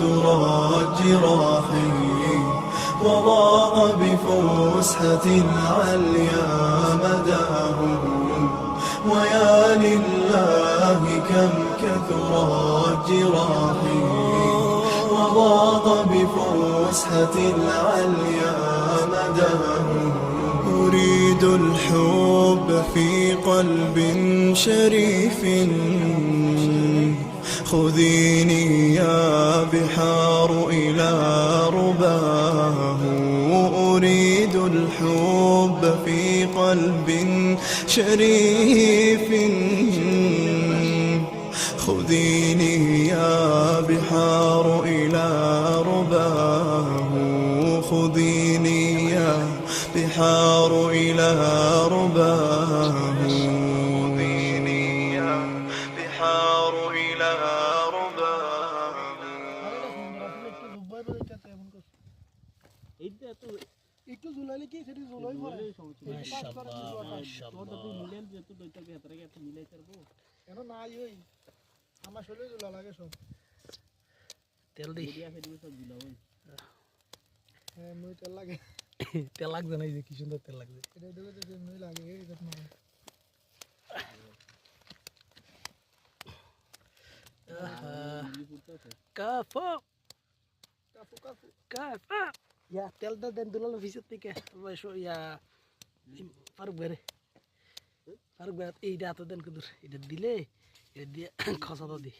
كثرت جراحي وضاق بفسحة العليا مداه ويا لله كم كثرت جراحي وضاق بفسحة العليا مداه أريد الحب في قلب شريف خذيني يا بحار إلى رباه أريد الحب في قلب شريف خذيني يا بحار إلى رباه خذيني يا بحار إلى رباه خذيني يا بحار إلى رباه একটু ঝুলাইলে কি সেটি ঝুলাই পড়ে কেন নাই ওই আমার শরীরে ঝুলা লাগে সব তেল দিই হ্যাঁ মুই তেল লাগে তেল লাগছে না, এই যে কি সুন্দর তেল লাগছে। এটা দেখো যে মুই লাগে এই দেখো না কাফা কাফু কাফু কাফা ইয়া তেলটা দেন দুলাল ভিতর থেকে ইয়া ফারুক ভাই এইটা তো দেন কুদুর, এটা দিলে এটা দিয়ে খসাটা দি।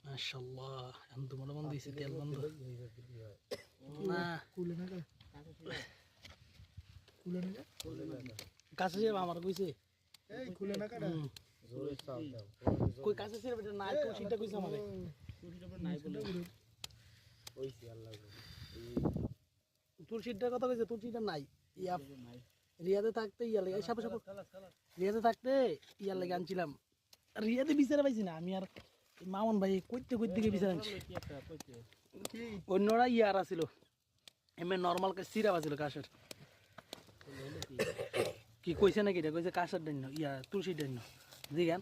মাশাআল্লাহ এখন তো মনে দিয়েছে তেল বন্ধ না কুলে না কুলে না কাছে যাবে আমার কইছে এই কুলে না কাটা জোরে চাপ দাও কই কাছে ছিল বেটা নাই তো সিটা কইছে আমারে নাই বলে ওইছি আল্লাহ তোর সিটটার কথা কইছে, তোর সিটটা নাই ইয়া রিয়াদে থাকতে ইয়া লাগে সাপে সাপে রিয়াদে থাকতে ইয়া লাগে আনছিলাম, রিয়াদে বিচারে পাইছি না আমি আর মামুন ভাই কইতে গিয়ে বিচারে আনছি। অন্যরা ইয়ার আছিল এমনি নর্মাল সিরাপ আছিল কাশের, কি কইছে নাকি এটা কইছে কাশের ডাইন ইয়া তুলসী ডাইন জি গান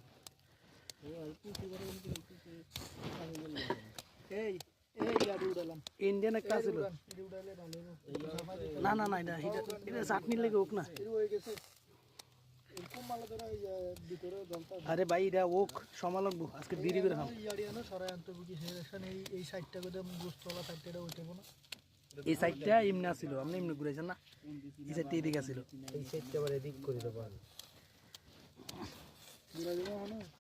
এই এই গাড়ি উড়ালাম ইন্ডিয়ান একটা আছিল এটা উড়ালে ভালো হবে না না না এটা চাটনির লেগে হোক না। এটা হয়ে গেছে এরকম মালা ধরা ভিতরে জলতা আরে ভাই এটা ওক সময় লাগবো, আজকে দেরি করে খাম। ইয়াড়িয়ানো সরাই আনতে বুকি হেরেশন এই সাইডটা করে গোস্তলা সাইডটা উঠেবো না এই সাইডটা এমনি আছিল, আপনি এমনি ঘুরাইছেন না, এই সাইডটা এদিকে আছিল, এই সাইডটা আবার এদিক করে দেবো ঘুরা দেবো মানে